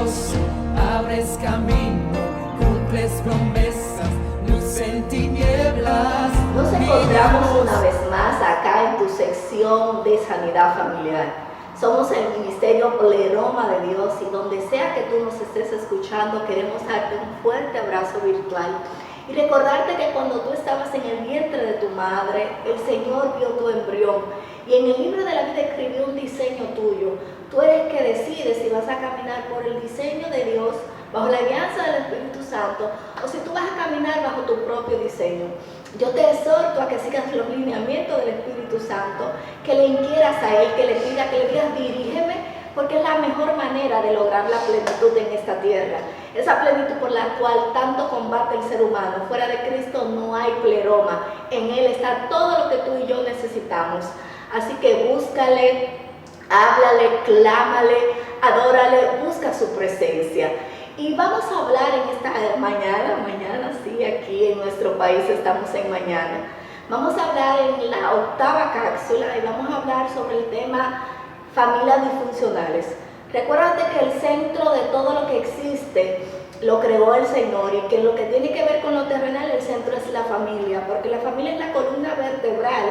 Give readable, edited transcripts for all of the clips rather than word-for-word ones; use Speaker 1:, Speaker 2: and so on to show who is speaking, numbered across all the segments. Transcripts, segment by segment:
Speaker 1: Dios, abres camino, cumples promesas, luz en tinieblas.
Speaker 2: Nos encontramos una vez más acá en tu sección de sanidad familiar. Somos el Ministerio Pleroma de Dios y donde sea que tú nos estés escuchando, queremos darte un fuerte abrazo virtual y recordarte que cuando tú estabas en el vientre de tu madre, el Señor vio tu embrión y en el libro de la vida escribió un diseño tuyo. Tú eres el que decides si vas a caminar por el diseño de Dios, bajo la guianza del Espíritu Santo, o si tú vas a caminar bajo tu propio diseño. Yo te exhorto a que sigas los lineamientos del Espíritu Santo, que le inquieras a Él, que le digas dirígeme, porque es la mejor manera de lograr la plenitud en esta tierra. Esa plenitud por la cual tanto combate el ser humano. Fuera de Cristo no hay pleroma. En Él está todo lo que tú y yo necesitamos. Así que búscale, háblale, clámale, adórale, busca su presencia. Y vamos a hablar en esta mañana sí, aquí en nuestro país estamos en mañana. Vamos a hablar en la 8ª cápsula y vamos a hablar sobre el tema familias disfuncionales. Recuérdate que el centro de todo lo que existe lo creó el Señor y que lo que tiene que ver con lo terrenal, el centro es la familia, porque la familia es la columna vertebral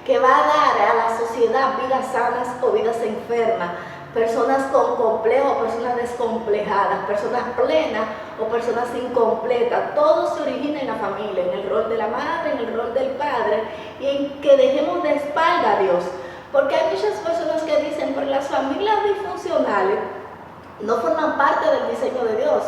Speaker 2: que va a dar a la sociedad vidas sanas o vidas enfermas. Personas con complejos, personas descomplejadas, personas plenas o personas incompletas. Todo se origina en la familia, en el rol de la madre, en el rol del padre y en que dejemos de espalda a Dios. Porque hay muchas personas que dicen, pero las familias disfuncionales no forman parte del diseño de Dios.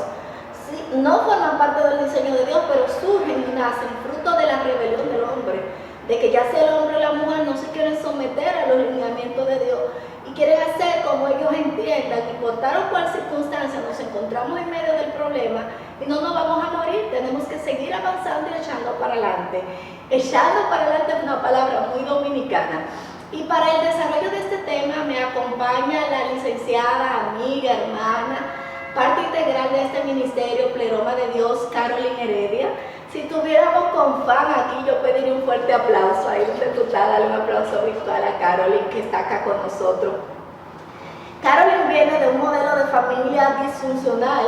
Speaker 2: Sí, no forman parte del diseño de Dios, pero surgen y nacen fruto de la rebelión del hombre. De que ya sea el hombre o la mujer no se quieren someter a los lineamientos de Dios. Y quieren hacer como ellos entiendan, y por tal o cual circunstancia nos encontramos en medio del problema y no nos vamos a morir, tenemos que seguir avanzando y echando para adelante. Echando para adelante es una palabra muy dominicana. Y para el desarrollo de este tema me acompaña la licenciada, amiga, hermana, parte integral de este ministerio Pleroma de Dios, Carolyn Heredia. Si tuviéramos con fan aquí, yo pediría un fuerte aplauso. Ahí donde tú estás, dale un aplauso virtual a Carolyn, que está acá con nosotros. Carolyn viene de un modelo de familia disfuncional,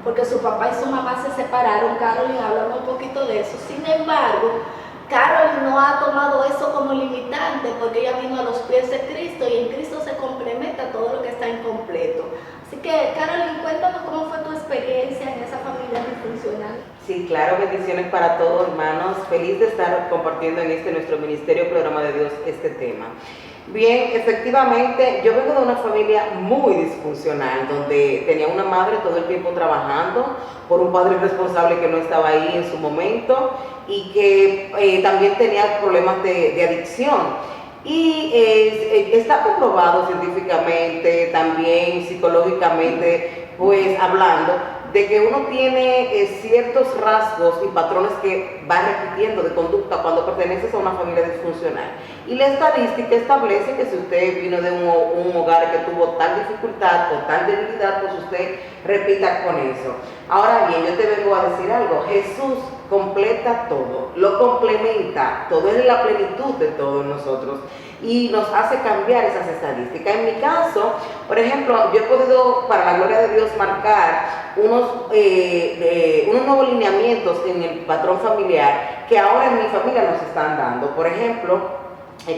Speaker 2: porque su papá y su mamá se separaron. Carolyn, háblame un poquito de eso. Sin embargo, Carolyn no ha tomado eso como limitante, porque ella vino a los pies de Cristo y en Cristo se complementa todo lo que está incompleto. Así que, Carolyn, cuéntanos cómo fue tu experiencia en esa familia disfuncional.
Speaker 3: Sí, claro, bendiciones para todos, hermanos. Feliz de estar compartiendo en nuestro Ministerio Pleroma de Dios este tema. Bien, efectivamente, yo vengo de una familia muy disfuncional, donde tenía una madre todo el tiempo trabajando por un padre irresponsable que no estaba ahí en su momento y que también tenía problemas de adicción. Y está comprobado científicamente, también psicológicamente, pues hablando, de que uno tiene ciertos rasgos y patrones que va repitiendo de conducta cuando perteneces a una familia disfuncional. Y la estadística establece que si usted vino de un hogar que tuvo tal dificultad o tal debilidad, pues usted repita con eso. Ahora bien, yo te vengo a decir algo. Jesús completa todo, lo complementa, todo es la plenitud de todos nosotros y nos hace cambiar esas estadísticas. En mi caso, por ejemplo, yo he podido, para la gloria de Dios, marcar unos nuevos lineamientos en el patrón familiar que ahora en mi familia nos están dando. Por ejemplo,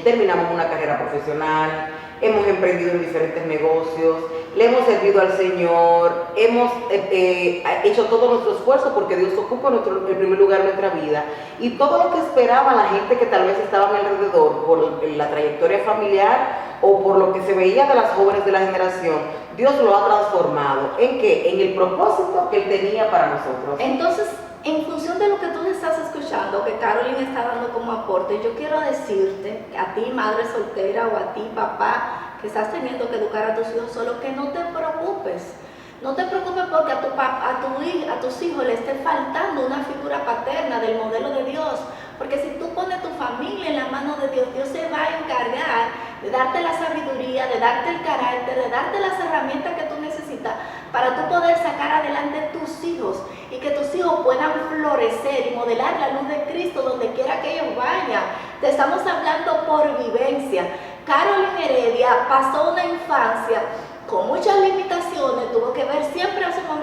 Speaker 3: terminamos una carrera profesional, hemos emprendido en diferentes negocios, le hemos servido al Señor, hemos hecho todo nuestro esfuerzo porque Dios ocupa el primer lugar en nuestra vida, y todo lo que esperaba la gente que tal vez estaba a mi alrededor por la trayectoria familiar o por lo que se veía de las jóvenes de la generación, Dios lo ha transformado. ¿En qué? En el propósito que Él tenía para nosotros.
Speaker 2: Entonces, en función de lo que tú estás escuchando, que Carolyn está dando como aporte, yo quiero decirte, a ti madre soltera o a ti papá, que estás teniendo que educar a tus hijos solo, que no te preocupes. No te preocupes porque a tus hijos le esté faltando una figura paterna del modelo de Dios. Porque si tú pones tu familia en la mano de Dios, Dios se va a encargar de darte la sabiduría, de darte el carácter, de darte las herramientas que tú necesitas para tú poder sacar adelante tus hijos y que tus hijos puedan florecer y modelar la luz de Cristo donde quiera que ellos vayan. Te estamos hablando por vivencia. Carolyn Heredia pasó una infancia con muchas limitaciones, tuvo que ver siempre a su mamá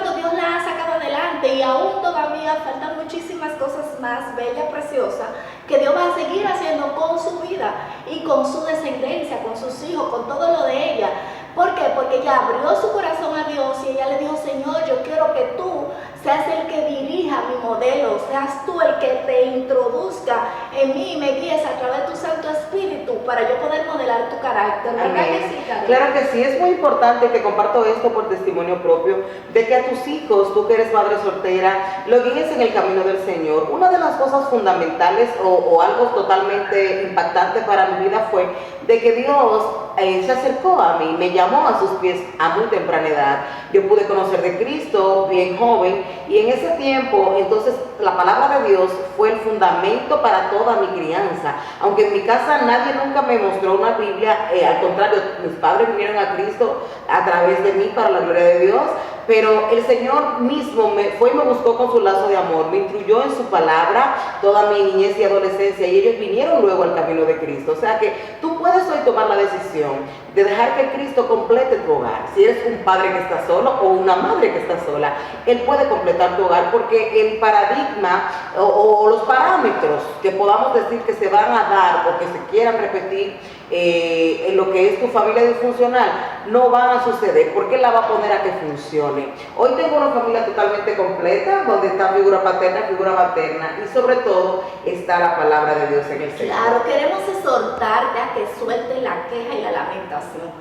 Speaker 2: embargo, Dios la ha sacado adelante y aún todavía faltan muchísimas cosas más bellas, preciosas, que Dios va a seguir haciendo con su vida y con su descendencia, con sus hijos, con todo lo de ella. ¿Por qué? Porque ella abrió su corazón a Dios y ella le dijo: Señor, yo quiero que tú seas el que dirija mi modelo, seas tú el que te introduzca en mí y me guíes a través de tu Santo Espíritu para yo poder modelar tu carácter. ¿Verdad que sí, Karen?
Speaker 3: Claro que sí, es muy importante que comparto esto por testimonio propio, de que a tus hijos, tú que eres madre soltera, lo guíes en el camino del Señor. Una de las cosas fundamentales o algo totalmente impactante para mi vida fue de que Dios se acercó a mí, me llamó a sus pies a muy temprana edad. Yo pude conocer de Cristo bien joven y en ese tiempo, entonces, la palabra de Dios fue el fundamento para toda mi crianza. Aunque en mi casa nadie nunca me mostró una Biblia, al contrario, mis padres vinieron a Cristo a través de mí para la gloria de Dios, pero el Señor mismo me fue y me buscó con su lazo de amor, me instruyó en su palabra toda mi niñez y adolescencia y ellos vinieron luego al camino de Cristo. O sea que tú puedes hoy tomar la decisión de dejar que Cristo complete tu hogar. Si eres un padre que está solo o una madre que está sola, Él puede completar tu hogar, porque el paradigma o los parámetros que podamos decir que se van a dar o que se quieran repetir en lo que es tu familia disfuncional no van a suceder, porque Él la va a poner a que funcione. Hoy tengo una familia totalmente completa, donde está figura paterna, figura materna y sobre todo está la palabra de Dios en el centro.
Speaker 2: Claro, queremos exhortarte a que sueltes la queja y la lamentación.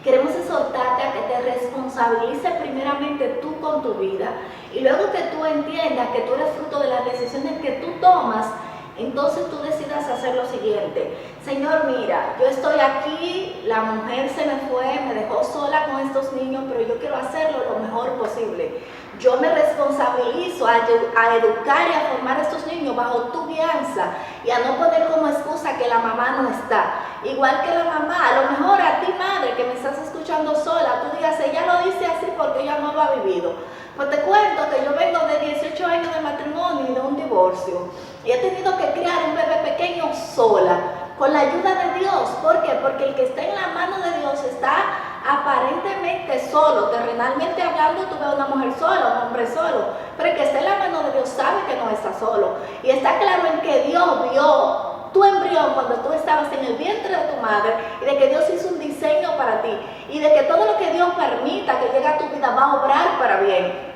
Speaker 2: Queremos exhortarte a que te responsabilices primeramente tú con tu vida y luego que tú entiendas que tú eres fruto de las decisiones que tú tomas. Entonces tú decidas hacer lo siguiente: Señor, mira, yo estoy aquí, la mujer se me fue, me dejó sola con estos niños, pero yo quiero hacerlo lo mejor posible. Yo me responsabilizo a educar y a formar a estos niños bajo tu guianza y a no poner como excusa que la mamá no está. Igual que la mamá, a lo mejor a ti, madre, que me estás escuchando sola, tú digas: ella lo dice así porque ella no lo ha vivido. Pues te cuento que yo vengo de 18 años de matrimonio y de un divorcio. Y he tenido que criar un bebé pequeño sola, con la ayuda de Dios. ¿Por qué? Porque el que está en la mano de Dios está aparentemente solo. Terrenalmente hablando, tú ves a una mujer sola, un hombre solo. Pero el que está en la mano de Dios sabe que no está solo. Y está claro en que Dios vio tu embrión cuando tú estabas en el vientre de tu madre, y de que Dios hizo un diseño para ti, y de que todo lo que Dios permita que llegue a tu vida va a obrar para bien.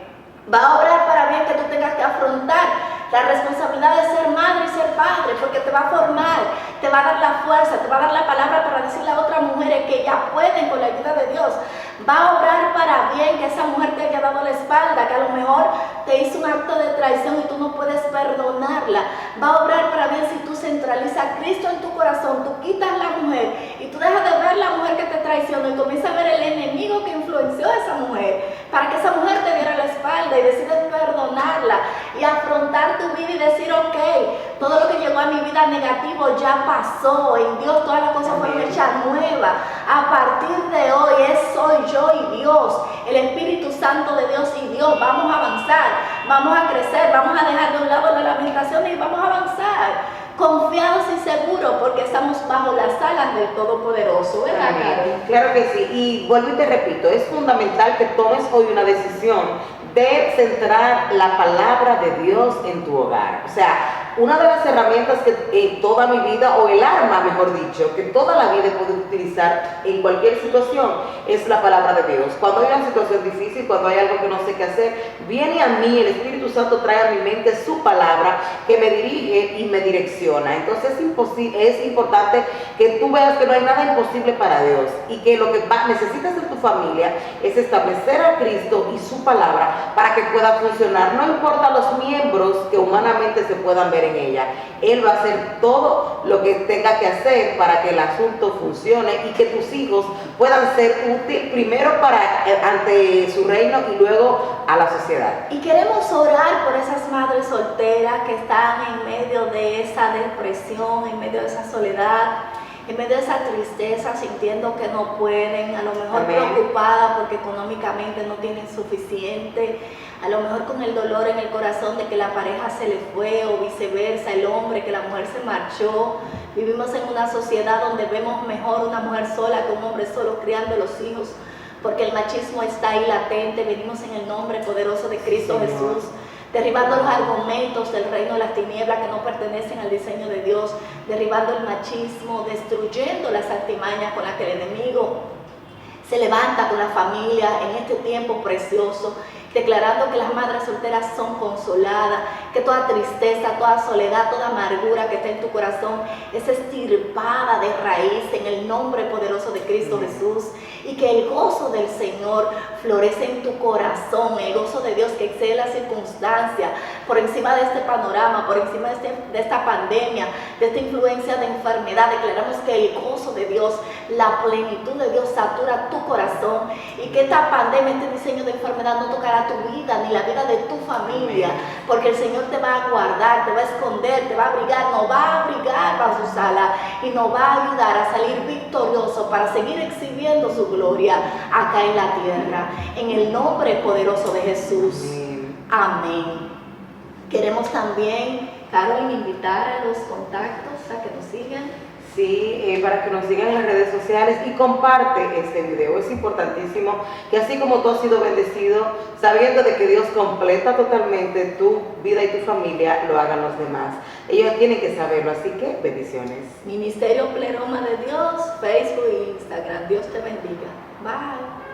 Speaker 2: Va a obrar para bien, que tú tengas que afrontar la responsabilidad de ser madre y ser padre, porque te va a formar, te va a dar la fuerza, te va a dar la palabra para decirle a otras mujeres que ya pueden con la ayuda de Dios. Va a obrar para bien que esa mujer te haya dado la espalda, que a lo mejor te hizo un acto de traición y tú no puedes perdonarla. Va a obrar para bien si tú centralizas a Cristo en tu corazón, tú quitas la mujer y tú dejas de ver la mujer que te traicionó y comienzas a ver el enemigo que influenció a esa mujer, para que esa mujer te diera la espalda y decides perdonarla y afrontar tu vida y decir: ok, todo lo que llegó a mi vida negativo ya pasó, en Dios todas las cosas fueron hechas nuevas. A partir de hoy soy yo y Dios, el Espíritu Santo de Dios y Dios. Vamos a avanzar, vamos a crecer, vamos a dejar de un lado la lamentación y vamos a avanzar confiados y seguros, porque estamos bajo las alas del Todopoderoso, ¿verdad, Karen?
Speaker 3: Claro que sí, y vuelvo y te repito, es fundamental que tomes hoy una decisión de centrar la palabra de Dios en tu hogar. O sea, una de las herramientas que toda mi vida, o el arma, mejor dicho, que toda la vida he podido utilizar en cualquier situación, es la palabra de Dios. Cuando hay una situación difícil, cuando hay algo que no sé qué hacer, viene a mí, el Espíritu Santo trae a mi mente su palabra que me dirige y me direcciona. Entonces es importante que tú veas que no hay nada imposible para Dios, y que lo que necesitas en tu familia es establecer a Cristo y su palabra para que pueda funcionar. No importa los miembros que humanamente se puedan ver en ella, Él va a hacer todo lo que tenga que hacer para que el asunto funcione y que tus hijos puedan ser útiles primero ante su reino y luego a la sociedad.
Speaker 2: Y queremos orar por esas madres solteras que están en medio de esa depresión, en medio de esa soledad, en medio de esa tristeza, sintiendo que no pueden, a lo mejor preocupada porque económicamente no tienen suficiente, a lo mejor con el dolor en el corazón de que la pareja se le fue, o viceversa, el hombre, que la mujer se marchó. Vivimos en una sociedad donde vemos mejor una mujer sola que un hombre solo criando los hijos, porque el machismo está ahí latente. Venimos en el nombre poderoso de Cristo
Speaker 3: Señor.
Speaker 2: Jesús, derribando los argumentos del reino de las tinieblas que no pertenecen al diseño de Dios, derribando el machismo, destruyendo las artimañas con las que el enemigo se levanta con la familia en este tiempo precioso, declarando que las madres solteras son consoladas, que toda tristeza, toda soledad, toda amargura que está en tu corazón es extirpada de raíz en el nombre poderoso de Cristo Jesús, y que el gozo del Señor florece en tu corazón, el gozo de Dios que excede las circunstancias, por encima de este panorama, por encima de esta pandemia, de esta influencia de enfermedad. Declaramos que el gozo de Dios, la plenitud de Dios satura tu corazón, y que esta pandemia, este diseño de enfermedad no tocará tu vida ni la vida de tu familia, porque el Señor te va a guardar, te va a esconder, te va a abrigar, nos va a abrigar bajo su ala y nos va a ayudar a salir victorioso para seguir exhibiendo su gloria acá en la tierra, en el nombre poderoso de Jesús. Amén. Queremos también, Carolyn, invitar a los contactos a que nos sigan.
Speaker 3: Sí, para que nos sigan en las redes sociales y comparte este video. Es importantísimo que así como tú has sido bendecido, sabiendo de que Dios completa totalmente tu vida y tu familia, lo hagan los demás. Ellos tienen que saberlo, así que bendiciones.
Speaker 2: Ministerio Pleroma de Dios, Facebook e Instagram. Dios te bendiga. Bye.